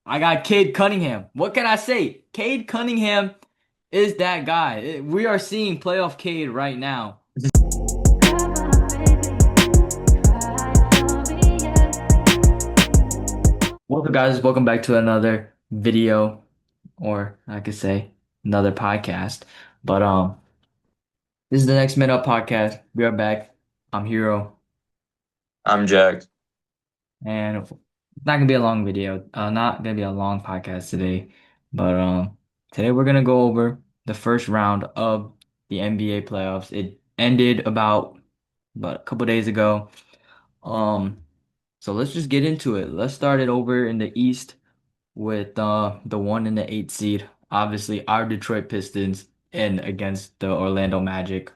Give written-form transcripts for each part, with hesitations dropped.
I got Cade Cunningham. What can I say? Cade Cunningham is that guy. We are seeing playoff Cade right now. Welcome, guys. Welcome back to another video, or I could say another podcast. But this is the Next Man Up podcast. We are back. I'm Hero, I'm Jack. and it's not gonna be a long video. Not gonna be a long podcast today. But today we're gonna go over the first round of the NBA playoffs. It ended about a couple days ago. Um, so let's just get into it. Let's start it over in the East with the 1 and the 8 seed. Obviously, our Detroit Pistons and against the Orlando Magic.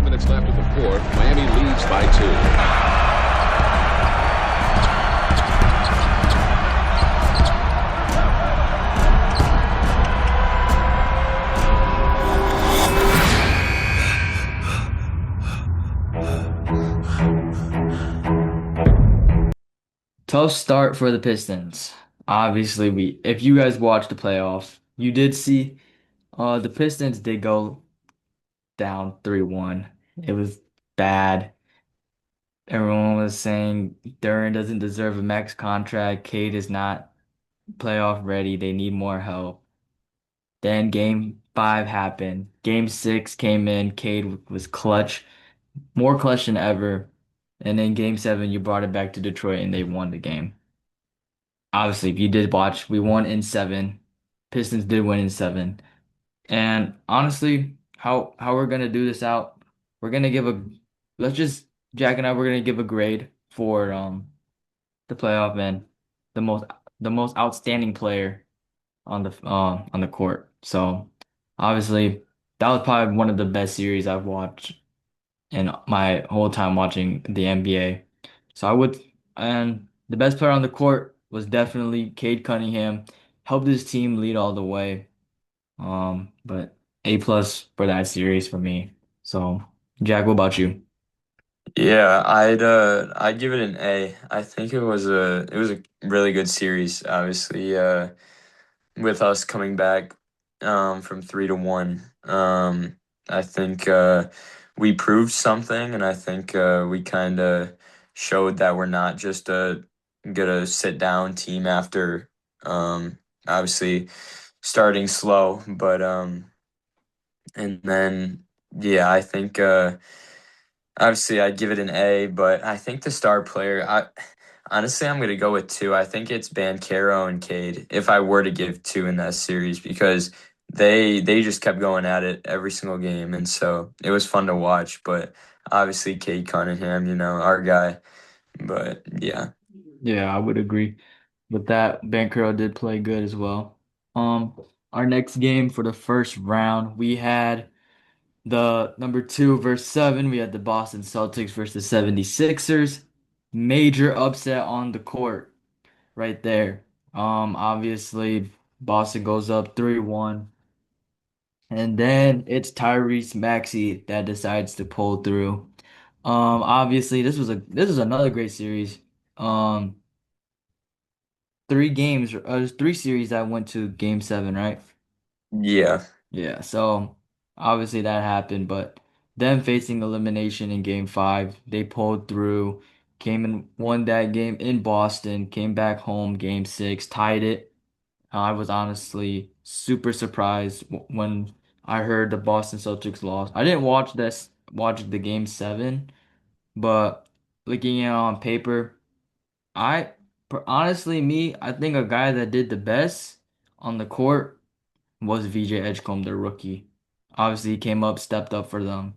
Minutes left in the fourth. Miami leads by two. Tough start for the Pistons. Obviously, if you guys watched the playoffs, you did see the Pistons did go down 3-1. It was bad. Everyone was saying Duran doesn't deserve a max contract. Cade is not playoff ready. They need more help. Then game five happened. Game six came in. Cade was clutch, more clutch than ever. And then game seven, you brought it back to Detroit and they won the game. Obviously, if you did watch, we won in seven. Pistons did win in seven. And honestly, how we're gonna do this out, we're gonna give a let's just Jack and I we're gonna give a grade for the playoff and the most the most outstanding player on the court. So obviously that was probably one of the best series I've watched in my whole time watching the NBA. So I would and the best player on the court was definitely Cade Cunningham. Helped his team lead all the way. But A plus for that series for me. So Jack, what about you? Yeah, I'd give it an A. I think it was a really good series, obviously, with us coming back from 3-1. I think we proved something, and I think we kind of showed that we're not just a gonna sit down team after obviously starting slow, but and then yeah, I think obviously I'd give it an A, but I think the star player, I honestly I'm gonna go with two. I think it's Bancaro and Cade if I were to give two in that series because they just kept going at it every single game, and so it was fun to watch. But obviously Cade Cunningham, our guy. But yeah. Yeah, I would agree with that. Bankero did play good as well. Um, our next game for the first round, we had the number two versus seven. We had the Boston Celtics versus the 76ers. Major upset on the court right there. Obviously Boston goes up 3-1. And then it's Tyrese Maxey that decides to pull through. Obviously this is another great series. Um, there's three series that went to game seven, right? Yeah. Yeah, so obviously that happened, but them facing elimination in game five, they pulled through, came and won that game in Boston, came back home game six, tied it. I was honestly super surprised when I heard the Boston Celtics lost. I didn't watch the game seven, but looking at it on paper, I honestly I think a guy that did the best on the court was VJ Edgecombe, the rookie. Obviously, he came up, stepped up for them.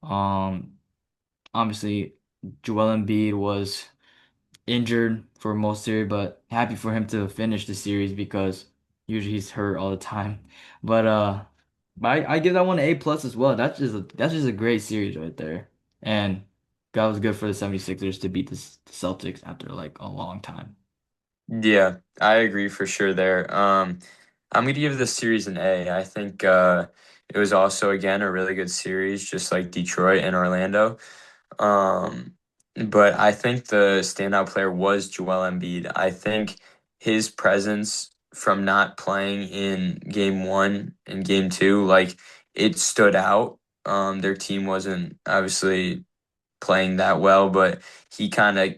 Um, Obviously, Joel Embiid was injured for most series, but happy for him to finish the series because usually he's hurt all the time. But I give that one an A plus as well. That's just a great series right there. And that was good for the 76ers to beat the Celtics after like a long time. Yeah, I agree for sure there. I'm gonna give this series an A. I think it was also again a really good series, just like Detroit and Orlando. Um, but I think the standout player was Joel Embiid. I think his presence from not playing in game one and game two, like it stood out. Their team wasn't obviously playing that well, but he kind of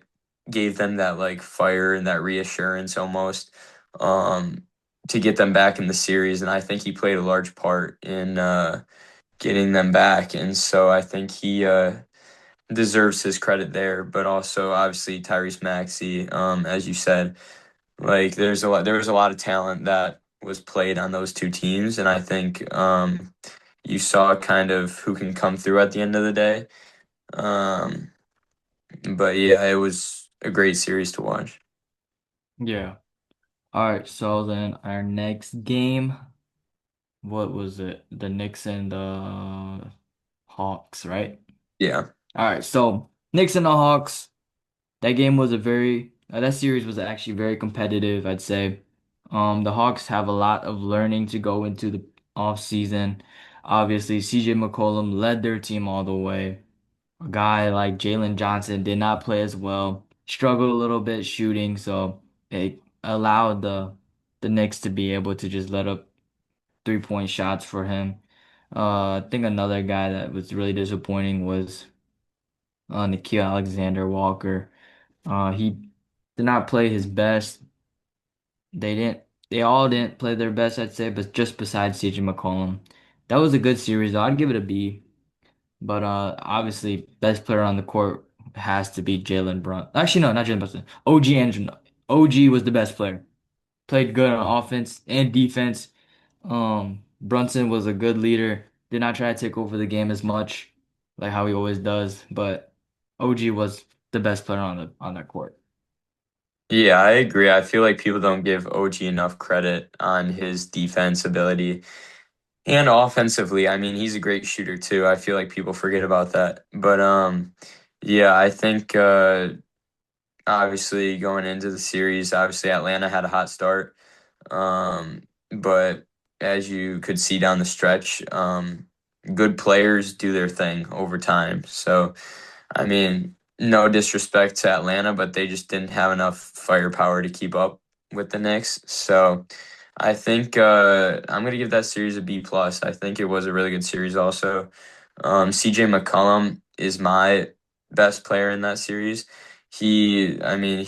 gave them that like fire and that reassurance almost um, to get them back in the series. And I think he played a large part in getting them back. And so I think he deserves his credit there, but also obviously Tyrese Maxey, as you said, like there was a lot of talent that was played on those two teams, and I think you saw kind of who can come through at the end of the day. Um, but yeah, it was a great series to watch. Yeah. All right, so then our next game, what was it? The Knicks and the Hawks, right? Yeah. All right, so Knicks and the Hawks. That game was a very that series was actually very competitive, I'd say. The Hawks have a lot of learning to go into the off season. Obviously, CJ McCollum led their team all the way. A guy like Jalen Johnson did not play as well, struggled a little bit shooting, so it allowed the Knicks to be able to just let up 3-point shots for him. I think another guy that was really disappointing was Nickeil Alexander Walker. He did not play his best. They didn't. They all didn't play their best, I'd say, but just besides CJ McCollum, that was a good series, though. I'd give it a B. But obviously, best player on the court has to be Jalen Brunson. Actually, no, not Jalen Brunson. OG Andrew. OG was the best player. Played good on offense and defense. Brunson was a good leader. Did not try to take over the game as much, like how he always does. But OG was the best player on that court. Yeah, I agree. I feel like people don't give OG enough credit on his defense ability and offensively. I mean, he's a great shooter too. I feel like people forget about that. But yeah, I think obviously going into the series, obviously Atlanta had a hot start. But as you could see down the stretch, good players do their thing over time. So, I mean, no disrespect to Atlanta, but they just didn't have enough firepower to keep up with the Knicks. So, I think I'm gonna give that series a B plus. I think it was a really good series. Also, CJ McCollum is my best player in that series. I mean,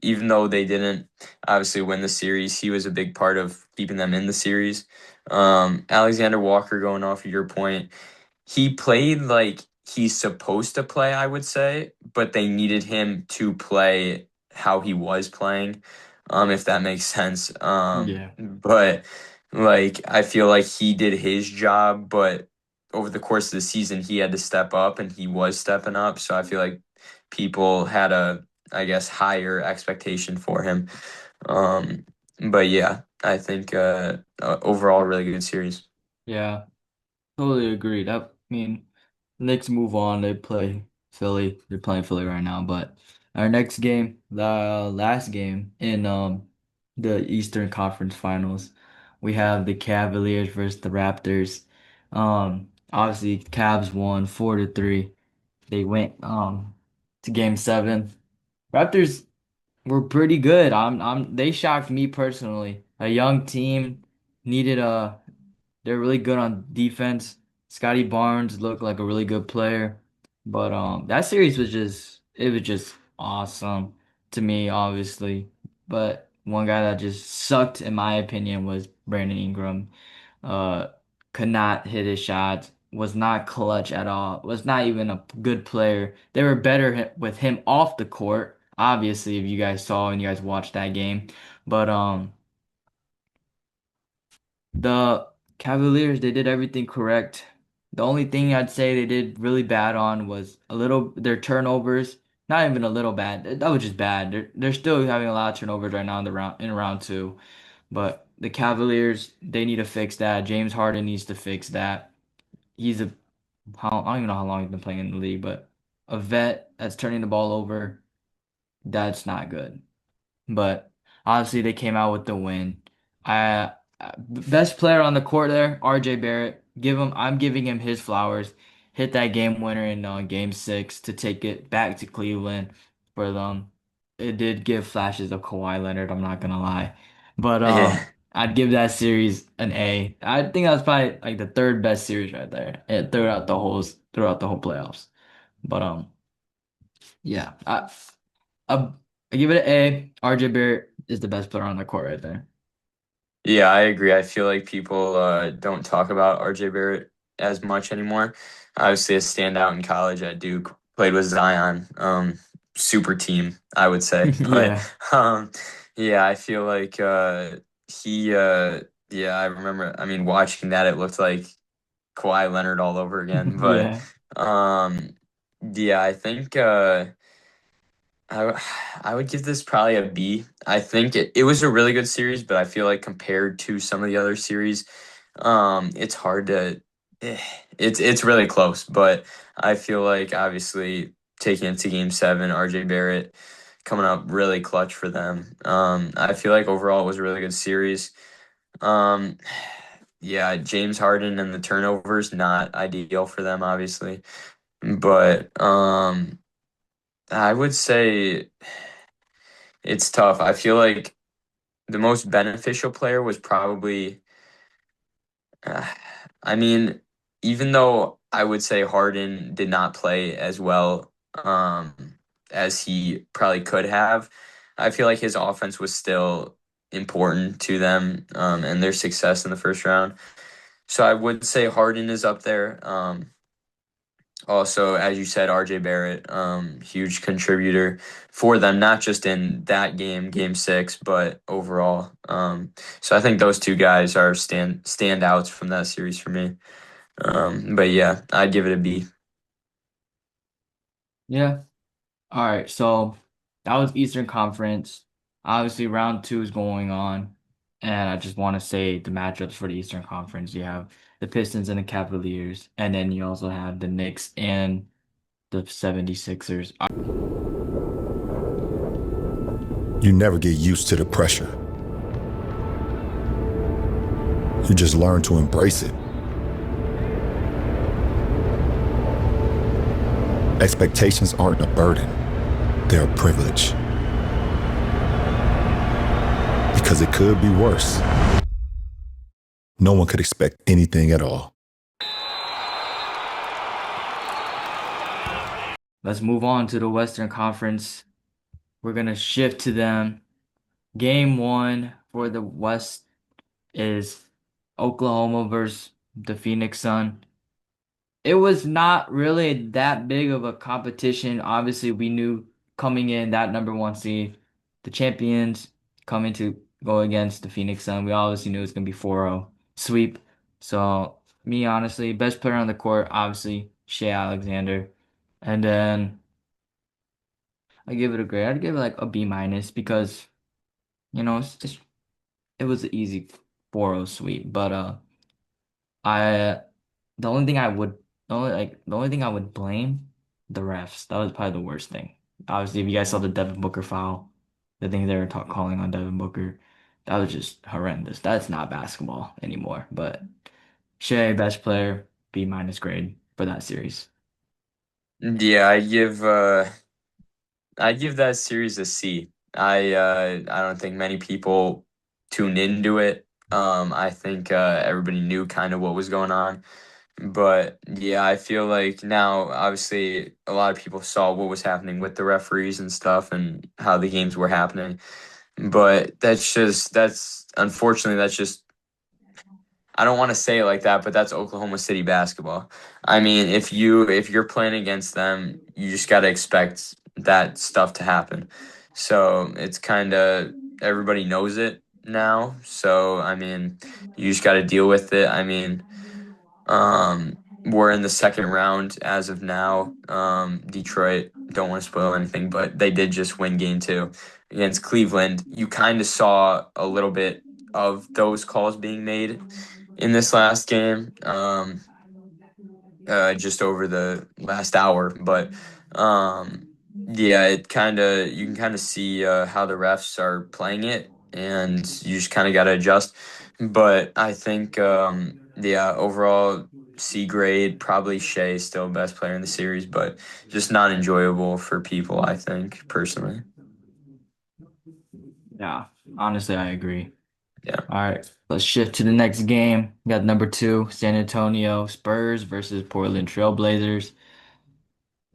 even though they didn't obviously win the series, he was a big part of keeping them in the series. Alexander Walker, going off of your point, he played like he's supposed to play, I would say, but they needed him to play how he was playing, if that makes sense. Yeah. But like I feel like he did his job, but over the course of the season, he had to step up, and he was stepping up. So I feel like people had a, I guess, higher expectation for him. Um, but yeah, I think overall, really good series. Yeah. Totally agree. I mean, Knicks move on. They play Philly. They're playing Philly right now. But our next game, the last game in the Eastern Conference Finals, we have the Cavaliers versus the Raptors. Obviously, Cavs won 4-3. They went to game seven. Raptors were pretty good. They shocked me personally. A young team needed a they're really good on defense. Scotty Barnes looked like a really good player. But that series was just awesome to me, obviously. But one guy that just sucked in my opinion was Brandon Ingram. Uh could not hit his shots, was not clutch at all, was not even a good player. They were better with him off the court, obviously, if you guys saw and you guys watched that game. But the Cavaliers, they did everything correct. The only thing I'd say they did really bad on was a little their turnovers. Not even a little bad. That was just bad. They're still having a lot of turnovers right now in round two. But the Cavaliers, they need to fix that. James Harden needs to fix that. He's a I don't even know how long he's been playing in the league, but a vet that's turning the ball over, that's not good. But obviously they came out with the win. I best player on the court there, RJ Barrett. I'm giving him his flowers. Hit that game winner in game six to take it back to Cleveland for them. It did give flashes of Kawhi Leonard, I'm not gonna lie. But Yeah. I'd give that series an A. I think that was probably like the third best series right there. It throughout the whole playoffs. But yeah. I, I give it an A. RJ Barrett is the best player on the court right there. Yeah, I agree. I feel like people don't talk about RJ Barrett as much anymore. Obviously, a standout in college at Duke, played with Zion, super team, I would say. But Yeah. um, yeah, I feel like yeah, I remember. I mean, watching that, it looked like Kawhi Leonard all over again. But Yeah. um, yeah, I think. I would give this probably a B. I think it was a really good series, but I feel like compared to some of the other series, it's hard to eh, it's really close, but I feel like obviously taking it to game seven, RJ Barrett coming up really clutch for them. I feel like overall it was a really good series. Um, yeah, James Harden and the turnovers not ideal for them, obviously. But I would say it's tough. I feel like the most beneficial player was probably, uh, I mean, even though I would say Harden did not play as well as he probably could have, I feel like his offense was still important to them and their success in the first round. So I would say Harden is up there. Also, as you said, RJ Barrett, huge contributor for them, not just in that game, game six, but overall. So I think those two guys are standouts from that series for me. But yeah, I'd give it a B. Yeah. All right. So that was Eastern Conference. Obviously, round two is going on. And I just want to say the matchups for the Eastern Conference. You have the Pistons and the Cavaliers. And then you also have the Knicks and the 76ers. You never get used to the pressure. You just learn to embrace it. Expectations aren't a burden, they're a privilege. Because it could be worse. No one could expect anything at all. Let's move on to the Western Conference. We're going to shift to them. Game one for the West is Oklahoma versus the Phoenix Sun. It was not really that big of a competition. Obviously, we knew coming in that number one seed, the champions coming to go against the Phoenix Sun. We obviously knew it was going to be 4-0 sweep. So, me honestly, best player on the court, obviously, Shea Alexander. And then I give it a grade. I'd give it like a B minus because, it was an easy 4-0 sweep. But I the only thing I would the only thing I would blame the refs. That was probably the worst thing. Obviously, if you guys saw the Devin Booker foul, the thing they were calling on Devin Booker, that was just horrendous. That's not basketball anymore. But Shea, best player, B minus grade for that series. Yeah, I'd give that series a C. I don't think many people tuned into it. I think everybody knew kind of what was going on. But yeah, I feel like now, obviously, a lot of people saw what was happening with the referees and stuff and how the games were happening. But that's unfortunately, that's just, I don't want to say it like that, but that's Oklahoma City basketball. I mean, if you're playing against them, you just got to expect that stuff to happen. So it's kind of everybody knows it. now. So, I mean, you just got to deal with it. I mean, we're in the second round as of now. Detroit, don't want to spoil anything, but they did just win game two against Cleveland. You kind of saw a little bit of those calls being made in this last game. Just over the last hour. But yeah, it kind of you can kind of see how the refs are playing it, and you just kind of got to adjust. But I think yeah, overall C grade, probably Shea still best player in the series, but just not enjoyable for people. I think personally, Yeah, honestly, I agree. yeah. All right, let's shift to the next game. We got number two, San Antonio Spurs versus Portland Trailblazers.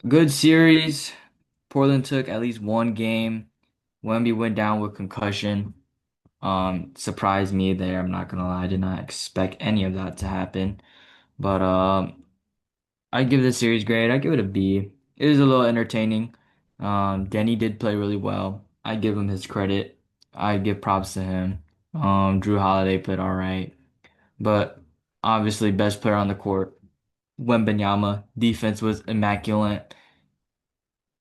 Good series. Portland took at least one game. Wemby went down with concussion. Surprised me there. I'm not gonna lie. I did not expect any of that to happen. But I give this series grade. I give it a B. It was a little entertaining. Denny did play really well. I give him his credit. I give props to him. Drew Holiday played all right, but obviously best player on the court, Wembanyama. Defense was immaculate.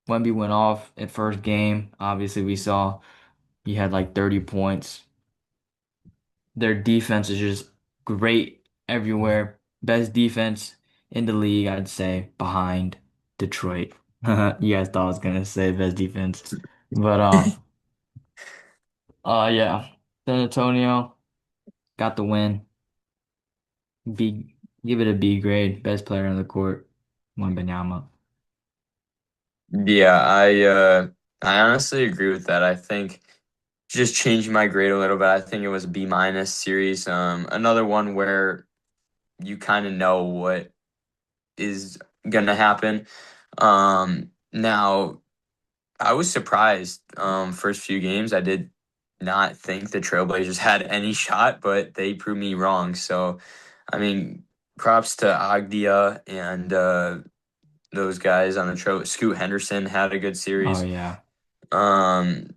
Wemby went off at first game. Obviously, we saw he had like 30 points. Their defense is just great everywhere. Best defense in the league, I'd say, behind Detroit. You guys thought I was gonna say best defense, but yeah, San Antonio got the win. B, give it a B grade. Best player on the court, Wembanyama. Yeah, I honestly agree with that. I think just changing my grade a little bit. I think it was a B minus series. Another one where you kind of know what is gonna happen. Now I was surprised. First few games, I did not think the Trailblazers had any shot, but they proved me wrong. So, I mean, props to Agdia and those guys on the trail. Scoot Henderson had a good Oh series. yeah,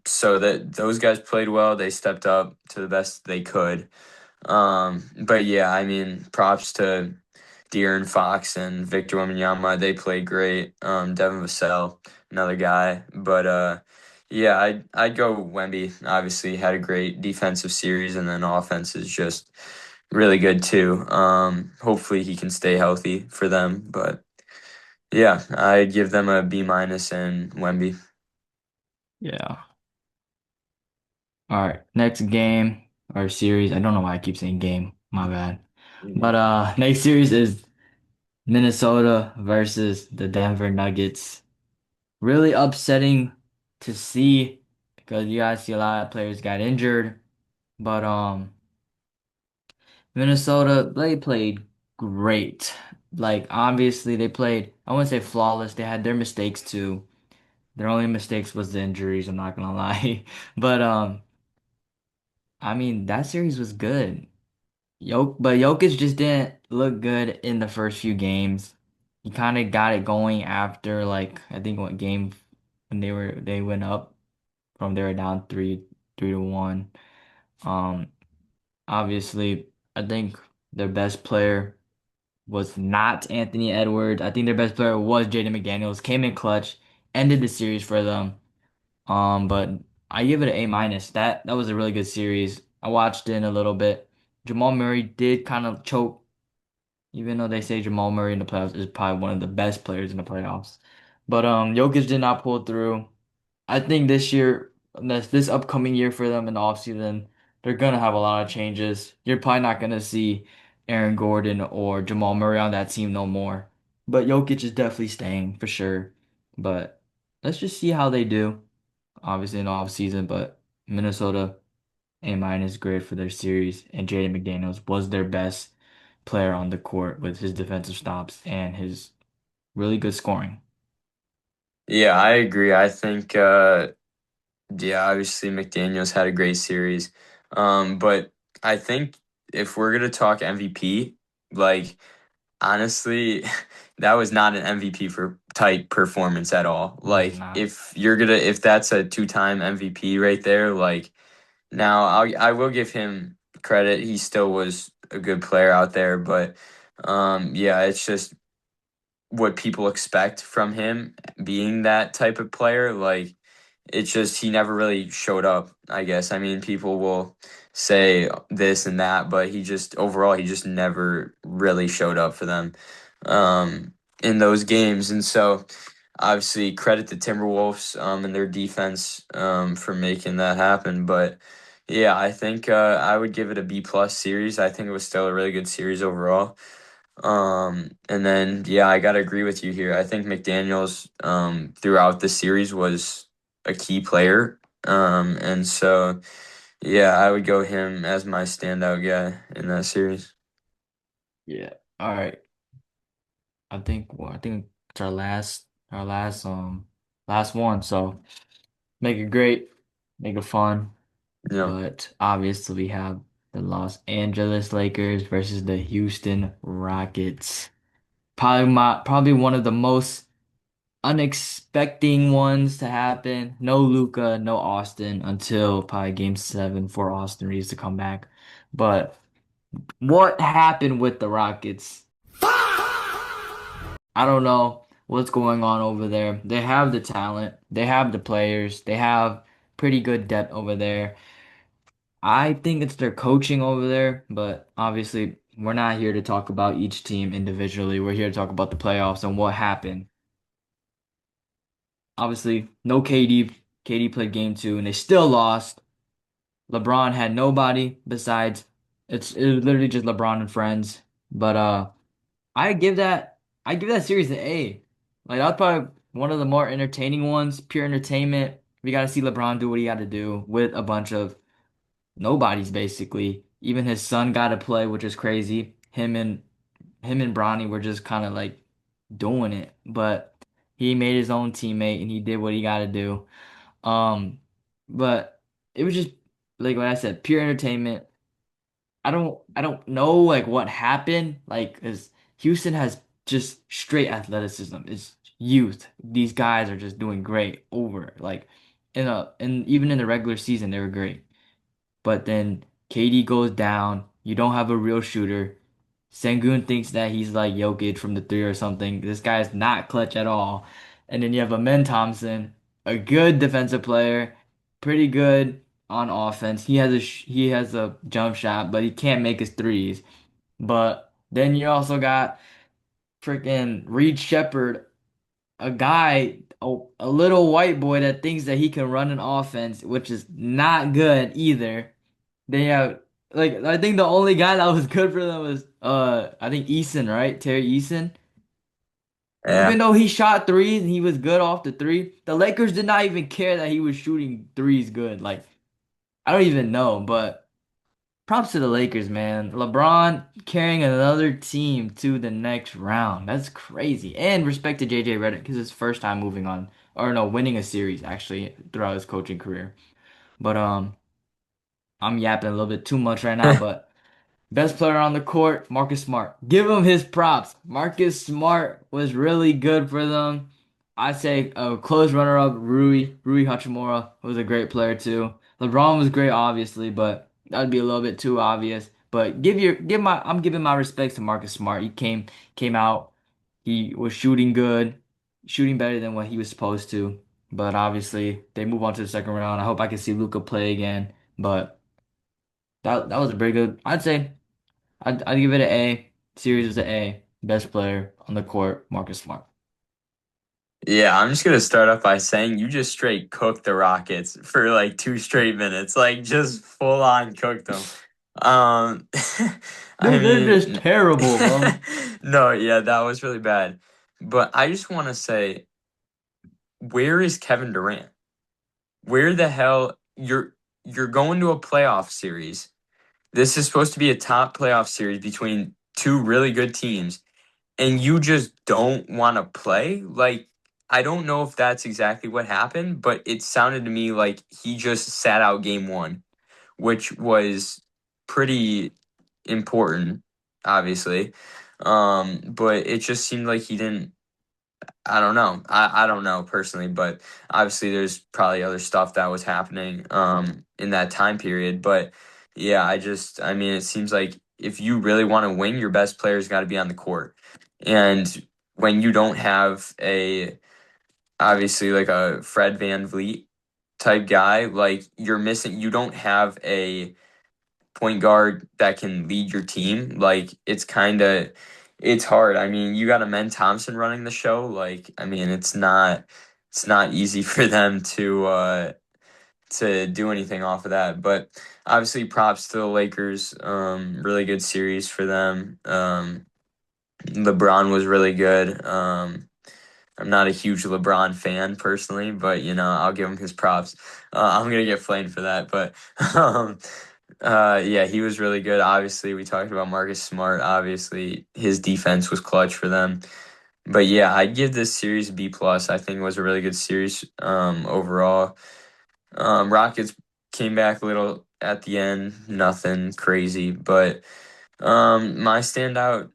So that those guys played well. They stepped up to the best they could. But yeah, I mean, props to De'Aaron Fox and Victor Wembanyama. They played great. Devin Vassell, another guy. But yeah, I'd go Wemby. Obviously, had a great defensive series, and then offense is just really good too. Hopefully, he can stay healthy for them. But yeah, I'd give them a B minus and Wemby. yeah. All right, next game or series. I don't know why I keep saying game. My bad. But next series is Minnesota versus the Denver Nuggets. Really upsetting to see because you guys see a lot of players got injured. But Minnesota, they played great. Like obviously they played, I wouldn't say flawless. They had their mistakes too. Their only mistakes was the injuries, I'm not gonna lie. But I mean that series was good. But Jokic just didn't look good in the first few games. He kind of got it going after like I think what game when they went up from they were down 3-1. Um, obviously I think their best player was not Anthony Edwards. I think their best player was Jaden McDaniels. Came in clutch, ended the series for them. But I give it an A minus. That was a really good series. I watched it in a little bit. Jamal Murray did kind of choke. Even though they say Jamal Murray in the playoffs is probably one of the best players in the playoffs. But Jokic did not pull through. I think this year, this upcoming year for them in the offseason, they're gonna have a lot of changes. You're probably not gonna see Aaron Gordon or Jamal Murray on that team no more. But Jokic is definitely staying for sure. But let's just see how they do. Obviously in the offseason, but Minnesota A minus grade for their series, and Jaden McDaniels was their best player on the court with his defensive stops and his really good scoring. Yeah, I agree. I think yeah, obviously McDaniels had a great series. But I think if we're gonna talk MVP, like honestly, that was not an MVP for type performance at all. It was Like not. if that's a two-time MVP right there, like Now, I will give him credit. He still was a good player out there, but yeah, it's just what people expect from him being that type of player. Like, it's just he never really showed up, I guess. I mean, people will say this and that, but he just overall he just never really showed up for them in those games. And so obviously credit the Timberwolves and their defense for making that happen. But yeah, I think I would give it a B plus series. I think it was still a really good series overall. And then yeah, I gotta agree with you here. I think McDaniels throughout the series was a key player. And so yeah, I would go him as my standout guy in that series. Yeah. All right. I think it's our last one. So make it great, make it fun. Yeah. But obviously we have the Los Angeles Lakers versus the Houston Rockets. Probably one of the most unexpected ones to happen. No Luca, no Austin until probably game 7 for Austin Reeves to come back. But what happened with the Rockets? I don't know what's going on over there. They have the talent, they have the players, they have pretty good depth over there. I think it's their coaching over there, but obviously we're not here to talk about each team individually. We're here to talk about the playoffs and what happened. Obviously, no KD. KD played game 2 and they still lost. LeBron had nobody besides it was literally just LeBron and friends. But I give that I give that series an A. Like that's probably one of the more entertaining ones, pure entertainment. We got to see LeBron do what he got to do with a bunch of nobodies basically. Even his son got to play, which is crazy. Him and Bronny were just kind of like doing it, but he made his own teammate and he did what he got to do. Um, but it was just like what I said, pure entertainment. I don't know like what happened, like, 'cause Houston has just straight athleticism. It's youth. These guys are just doing great over like and even in the regular season they were great. But then KD goes down. You don't have a real shooter. Sengun thinks that he's like Jokic from the three or something. This guy's not clutch at all. And then you have Amen Thompson, a good defensive player, pretty good on offense. He has a jump shot, but he can't make his threes. But then you also got freaking Reed Shepherd, a guy, a little white boy that thinks that he can run an offense, which is not good either. They have like I think the only guy that was good for them was I think Eason, right? Terry Eason. Yeah. Even though he shot threes and he was good off the three, the Lakers did not even care that he was shooting threes good. Like I don't even know, but props to the Lakers, man. LeBron carrying another team to the next round. That's crazy. And respect to JJ Redick because it's his first time moving on or no, winning a series actually throughout his coaching career. But I'm yapping a little bit too much right now, but best player on the court, Marcus Smart. Give him his props. Marcus Smart was really good for them. I say a close runner-up, Rui Hachimura was a great player too. LeBron was great, obviously, but that'd be a little bit too obvious. But I'm giving my respects to Marcus Smart. He came out, he was shooting good, shooting better than what he was supposed to. But obviously, they move on to the second round. I hope I can see Luca play again. But that was a very good. I'd give it an A. Series is an A. Best player on the court, Marcus Smart. Yeah, I'm just gonna start off by saying you just straight cooked the Rockets for like 2 straight minutes, like just full on cooked them. Um, I Dude, they're just mean, terrible, bro. no, yeah, that was really bad. But I just want to say, where is Kevin Durant? Where the hell you're going to a playoff series? This is supposed to be a top playoff series between two really good teams and you just don't want to play? Like, I don't know if that's exactly what happened, but it sounded to me like he just sat out game 1, which was pretty important, obviously. But it just seemed like he didn't. I don't know. I don't know personally, but obviously there's probably other stuff that was happening in that time period. But yeah, I mean it seems like if you really want to win, your best player's got to be on the court. And when you don't have a obviously like a Fred Van Vliet type guy, like you don't have a point guard that can lead your team, like it's hard. I mean, you got a Men Thompson running the show. Like, I mean, it's not easy for them to do anything off of that. But obviously props to the Lakers. Really good series for them. LeBron was really good. I'm not a huge LeBron fan personally, but I'll give him his props. I'm gonna get flamed for that, but um, yeah, he was really good. Obviously, we talked about Marcus Smart. Obviously, his defense was clutch for them. But yeah, I'd give this series a B plus. I think it was a really good series overall. Rockets came back a little at the end, nothing crazy, but my standout,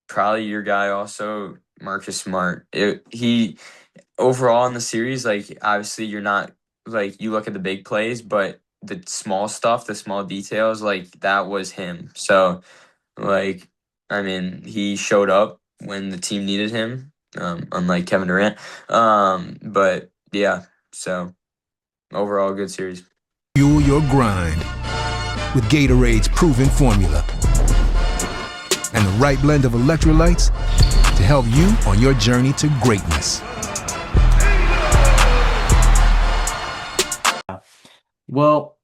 probably your guy also, Marcus Smart. He overall in the series, like obviously you're not like you look at the big plays, but the small stuff, the small details, like that was him. So like I mean, he showed up when the team needed him, unlike Kevin Durant. But yeah, so overall good series. Fuel your grind with Gatorade's proven formula and the right blend of electrolytes to help you on your journey to greatness. Well,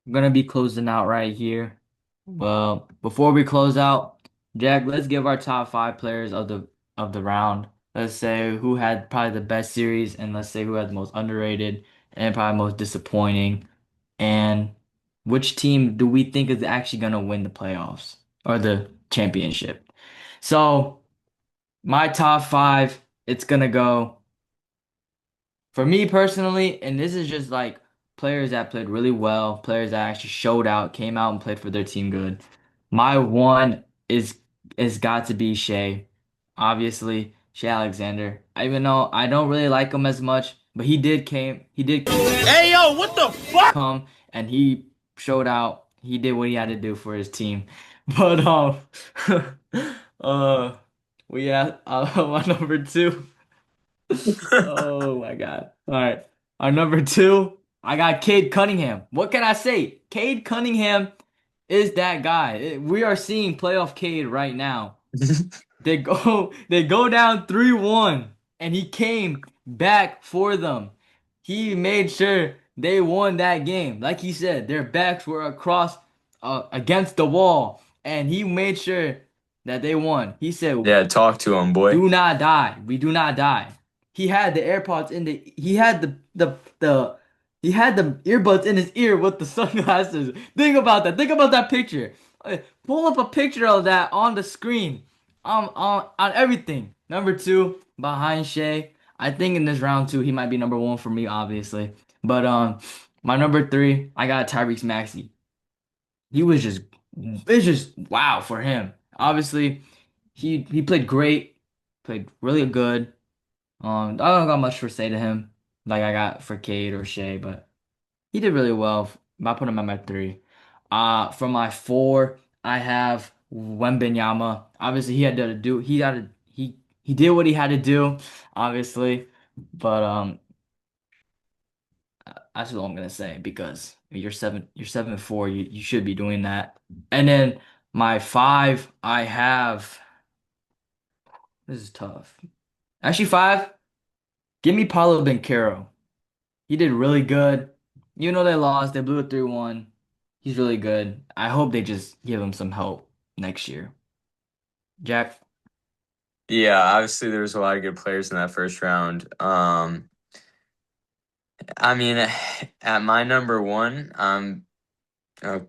I'm gonna be closing out right here. Well, before we close out, Jack, let's give our top five players of the round. Let's say who had probably the best series, and let's say who had the most underrated and probably most disappointing. And which team do we think is actually gonna win the playoffs or the championship? So my top five, it's gonna go. For me personally, and this is just like players that played really well, players that actually showed out, came out and played for their team good. My one is got to be Shea. Obviously, Shea Alexander. Even though I don't really like him as much, but he did Hey yo, what the fuck? come and he showed out. He did what he had to do for his team. But uh we have my number two. Oh my God. All right. Our number two, I got Cade Cunningham. What can I say? Cade Cunningham is that guy. We are seeing playoff Cade right now. They go down 3-1 and he came back for them. He made sure they won that game. Like he said, their backs were across against the wall and he made sure that they won. He said, Yeah, talk to him, boy. "Do not die. We do not die." He had the AirPods in the he had the he had the earbuds in his ear with the sunglasses. Think about that. Think about that picture. Pull up a picture of that on the screen. On everything. Number two, behind Shea. I think in this round two, he might be number one for me, obviously. But my number three, I got Tyrese Maxey. He was just it's just wow for him. Obviously, he played great, played really good. I don't got much for say to him, like I got for Cade or Shea, but he did really well. I put him at my three. For my four, I have Wembenyama. Obviously, he did what he had to do, obviously, but that's all I'm gonna say because you're 7-4, you should be doing that. And then my five, I have this is tough. Actually, five. Give me Paulo Banchero. He did really good. You know they lost. They blew it 3-1. He's really good. I hope they just give him some help next year. Jack? Yeah, obviously there was a lot of good players in that first round. I mean, at my number one, uh,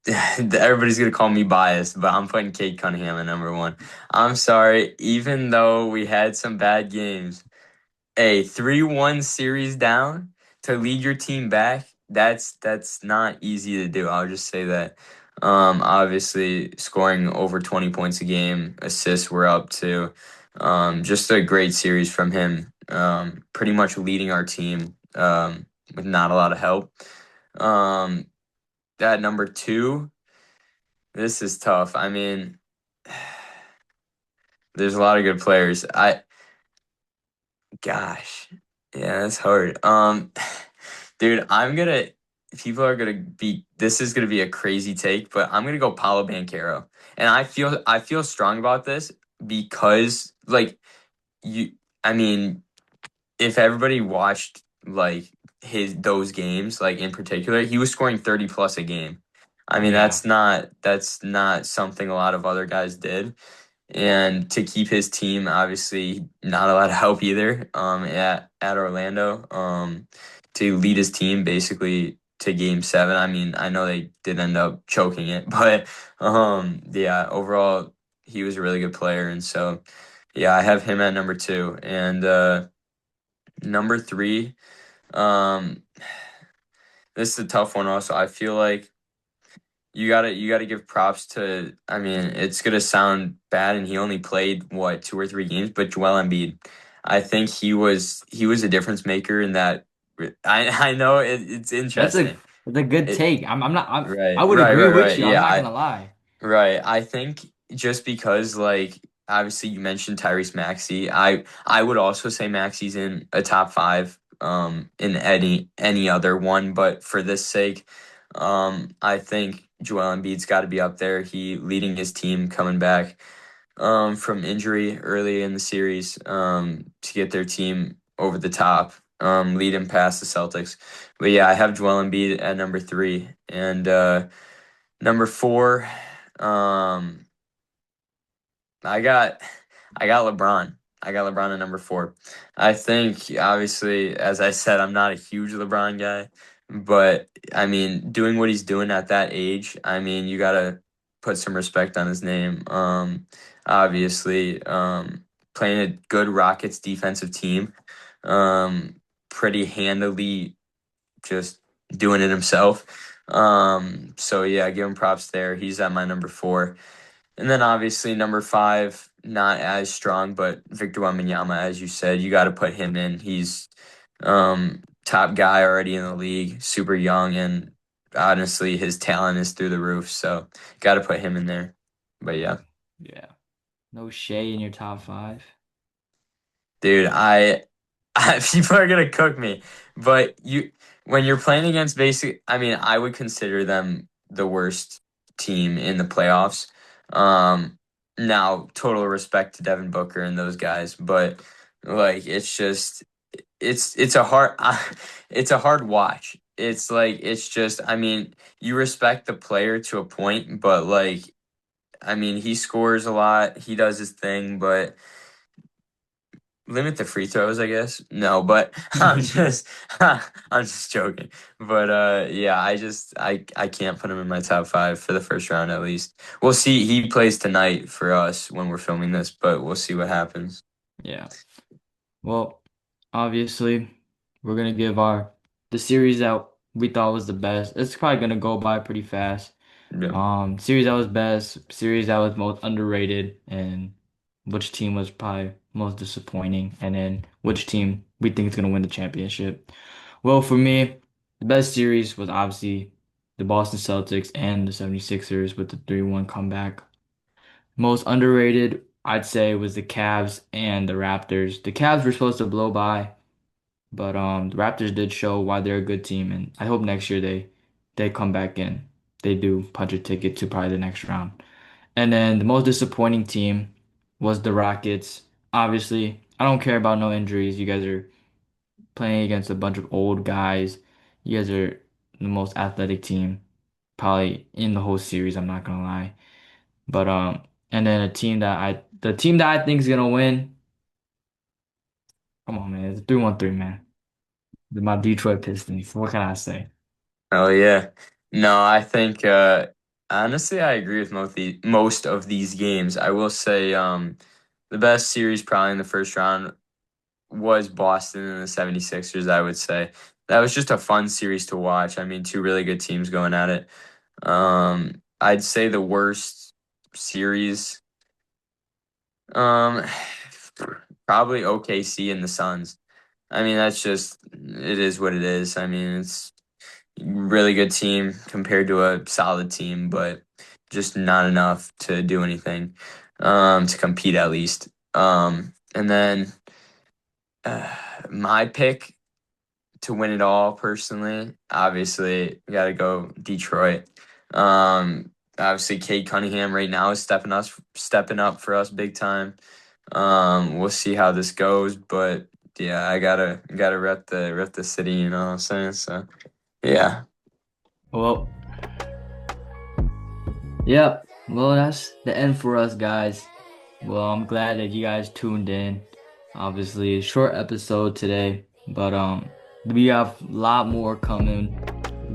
everybody's gonna call me biased, but I'm putting Kate Cunningham at number one. I'm sorry, even though we had some bad games, a 3-1 series down to lead your team back, that's not easy to do. I'll just say that. Obviously scoring over 20 points a game, assists were up too. Just a great series from him. Pretty much leading our team with not a lot of help. Um, at number two, this is tough. I mean, there's a lot of good players. Gosh, yeah, that's hard. Dude, people are gonna be. This is gonna be a crazy take, but I'm gonna go Paulo Banchero, and I feel strong about this because like you. I mean, if everybody watched like those games, like in particular, he was scoring 30 plus a game. I mean, Yeah. that's not something a lot of other guys did. And to keep his team, obviously not a lot of help either. At Orlando, to lead his team basically to Game 7. I mean, I know they did end up choking it, but yeah, overall he was a really good player, and so yeah, I have him at number two, and number three. Um, this is a tough one. Also, I feel like you gotta give props to. I mean, it's gonna sound bad, and he only played what 2 or 3 games, but Joel Embiid, I think he was a difference maker in that. I know it's That's a interesting. that's a good It take. I'm not I right would right agree right with right you. I'm yeah not I gonna lie. right. I think just because like obviously you mentioned Tyrese Maxey, I would also say Maxey's in a top five in any other one, but for this sake, I think Joel Embiid's got to be up there. He leading his team coming back from injury early in the series to get their team over the top, lead him past the Celtics. But yeah, I have Joel Embiid at number three, and number four. Um, I got I got LeBron. I got LeBron at number four. I think obviously, as I said, I'm not a huge LeBron guy, but I mean, doing what he's doing at that age, I mean, you gotta put some respect on his name. Obviously, playing a good Rockets defensive team, um, pretty handily, just doing it himself. So yeah, give him props there. He's at my number four. And then obviously number five, not as strong, but Victor Wembanyama, as you said, you got to put him in. He's top guy already in the league, super young, and honestly, his talent is through the roof. So got to put him in there. But yeah, Yeah. No Shea in your top five. dude, people are gonna cook me, but when you're playing against I mean, I would consider them the worst team in the playoffs. Um, Now, total respect to Devin Booker and those guys, but like it's just it's a hard it's a hard watch. It's like it's just I mean, you respect the player to a point, but like I mean, he scores a lot, he does his thing, but limit the free throws, I guess. No, but I'm just joking. But yeah, I can't put him in my top five for the first round at least. We'll see. He plays tonight for us when we're filming this, but we'll see what happens. Yeah. Well, obviously, we're gonna give our the series that we thought was the best. It's probably gonna go by pretty fast. Yeah. Series that was best, series that was most underrated, and which team was probably most disappointing, and then which team we think is gonna win the championship. Well, for me, the best series was obviously the Boston Celtics and the 76ers with the 3-1 comeback. Most underrated, I'd say, was the Cavs and the Raptors. The Cavs were supposed to blow by, but the Raptors did show why they're a good team, and I hope next year they come back in. They do punch a ticket to probably the next round. And then the most disappointing team was the Rockets. Obviously, I don't care about no injuries. You guys are playing against a bunch of old guys. You guys are the most athletic team probably in the whole series, I'm not gonna lie. But and then the team that I think is gonna win, come on man, it's 3-1-3, man. My Detroit Pistons. What can I say? Oh yeah. No, I think honestly I agree with most of these games. I will say the best series probably in the first round was Boston and the 76ers, I would say. That was just a fun series to watch. I mean, two really good teams going at it. I'd say the worst series. Um, Probably OKC and the Suns. I mean, that's just it is what it is. I mean, it's a really good team compared to a solid team, but just not enough to do anything, to compete at least. And then my pick to win it all, personally, obviously, got to go Detroit. Obviously, Cade Cunningham right now is stepping up for us big time. We'll see how this goes, but yeah, I gotta rep the city, you know what I'm saying? So yeah. Well, yep. Well, that's the end for us, guys. Well, I'm glad that you guys tuned in. Obviously, a short episode today, but we have a lot more coming,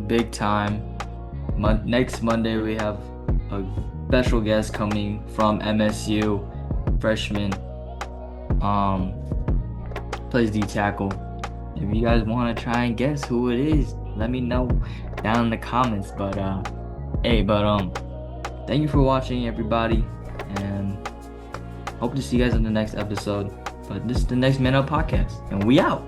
big time. Next Monday we have a special guest coming from MSU, freshman. Plays D tackle. If you guys want to try and guess who it is, let me know down in the comments. But thank you for watching, everybody, and hope to see you guys in the next episode. But this is the Next Man Up Podcast, and we out.